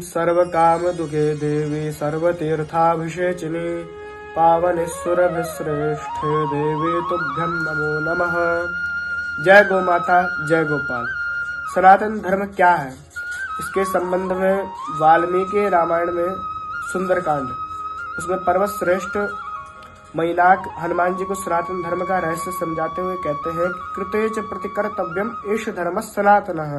सर्वकामदुःखे देवी सर्वतीर्थाभिषेचिनी पावनेश्वरभिश्रेष्ठे देवी तुभ्यं नमो नमः। जय गौ माता, जय गोपाल। सनातन धर्म क्या है, इसके संबंध में वाल्मीकि रामायण में सुंदरकांड, उसमें पर्वत श्रेष्ठ मैनाक हनुमान जी को सनातन धर्म का रहस्य समझाते हुए कहते हैं कि कृतेच प्रतिकर्तव्यम एष धर्म सनातनः,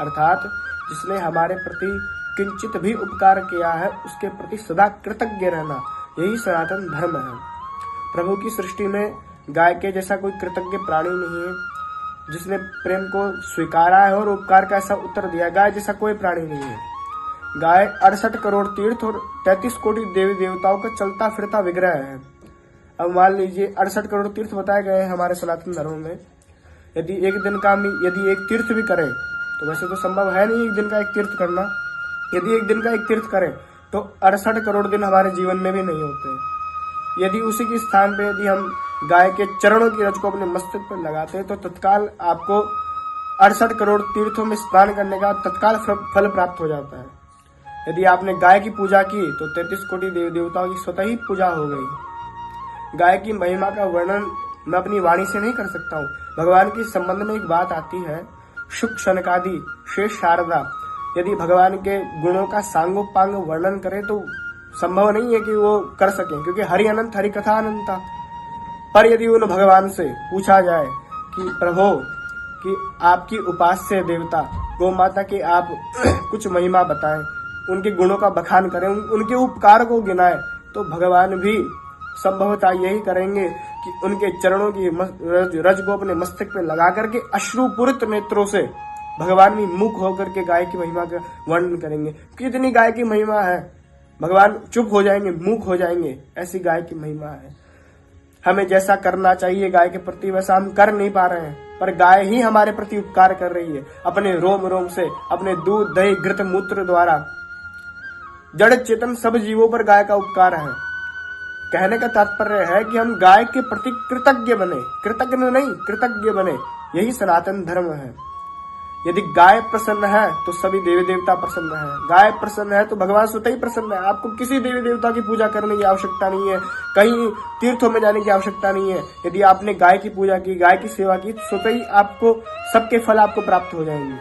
अर्थात जिसने हमारे प्रति किंचित भी उपकार किया है उसके प्रति सदा कृतज्ञ रहना, यही सनातन धर्म है। प्रभु की सृष्टि में गाय के जैसा कोई कृतज्ञ प्राणी नहीं है, जिसने प्रेम को स्वीकारा है और उपकार का ऐसा उत्तर दिया। गाय जैसा कोई प्राणी नहीं है। गाय 68 करोड़ तीर्थ और 33 कोटि देवी देवताओं का चलता फिरता विग्रह है। अब मान लीजिए 68 करोड़ तीर्थ बताए गए हैं हमारे सनातन धर्म में। यदि एक तीर्थ भी करें, तो वैसे तो संभव है नहीं एक दिन का एक तीर्थ करना, यदि एक दिन का एक तीर्थ करें तो 68 करोड़ दिन हमारे जीवन में भी नहीं होते। यदि उसी के स्थान पे यदि हम गाय के चरणों की रज को अपने मस्तक पर लगाते हैं तो तत्काल आपको 68 करोड़ तीर्थों में स्नान करने का तत्काल फल प्राप्त हो जाता है। यदि आपने गाय की पूजा की तो 33 कोटि देवी देवताओं की स्वतः ही पूजा हो गई। गाय की महिमा का वर्णन मैं अपनी वाणी से नहीं कर सकता हूँ। भगवान के संबंध में एक बात आती है, शुक शनकादि शेष शारदा, यदि भगवान के गुणों का सांगोपांग वर्णन करें तो संभव नहीं है कि वो कर सकें, क्योंकि हरि अनंत हरि कथा अनंता। पर यदि उन भगवान से पूछा जाए कि प्रभु कि आपकी उपास्य देवता गौ माता की आप कुछ महिमा बताएं, उनके गुणों का बखान करें, उनके उपकार को गिनाएं, तो भगवान भी संभवतः यही करेंगे कि उनके चरणों की रज को अपने मस्तक पे लगा करके अश्रुपूरित नेत्रों से भगवान भी मुख होकर के गाय की महिमा का वर्णन करेंगे। कितनी गाय की महिमा है, भगवान चुप हो जाएंगे, मूक हो जाएंगे, ऐसी गाय की महिमा है। हमें जैसा करना चाहिए गाय के प्रति वैसा हम कर नहीं पा रहे हैं, पर गाय ही हमारे प्रति उपकार कर रही है। अपने रोम रोम से, अपने दूध दही घृत मूत्र द्वारा जड़ चेतन सब जीवों पर गाय का उपकार है। कहने का तात्पर्य है कि हम गाय के प्रति कृतज्ञ बने, कृतज्ञ नहीं कृतज्ञ बने, यही सनातन धर्म है। यदि गाय प्रसन्न है तो सभी देवी देवता प्रसन्न है। गाय प्रसन्न है तो भगवान स्वतः ही प्रसन्न है। आपको किसी देवी देवता की पूजा करने की आवश्यकता नहीं है, कहीं तीर्थों में जाने की आवश्यकता नहीं है। यदि आपने गाय की पूजा की, गाय की सेवा की, तो स्वतः ही आपको सबके फल आपको प्राप्त हो जाएंगे।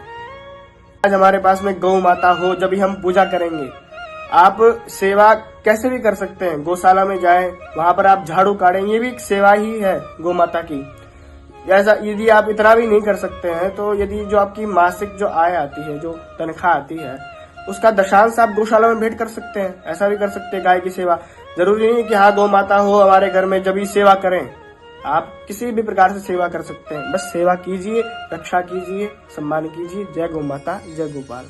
आज हमारे पास में गौ माता हो, जब हम पूजा करेंगे। आप सेवा कैसे भी कर सकते हैं, गौशाला में जाएं, वहां पर आप झाड़ू काटें, ये भी एक सेवा ही है गौ माता की। ऐसा यदि आप इतना भी नहीं कर सकते हैं तो यदि जो आपकी मासिक जो आय आती है, जो तनख्वाह आती है, उसका दशांश आप गौशाला में भेंट कर सकते हैं। ऐसा भी कर सकते हैं। गाय की सेवा जरूरी नहीं है कि हाँ गौ माता हो हमारे घर में जब ही सेवा करें, आप किसी भी प्रकार से सेवा कर सकते हैं। बस सेवा कीजिए, रक्षा कीजिए, सम्मान कीजिए। जय गौ माता, जय गोपाल।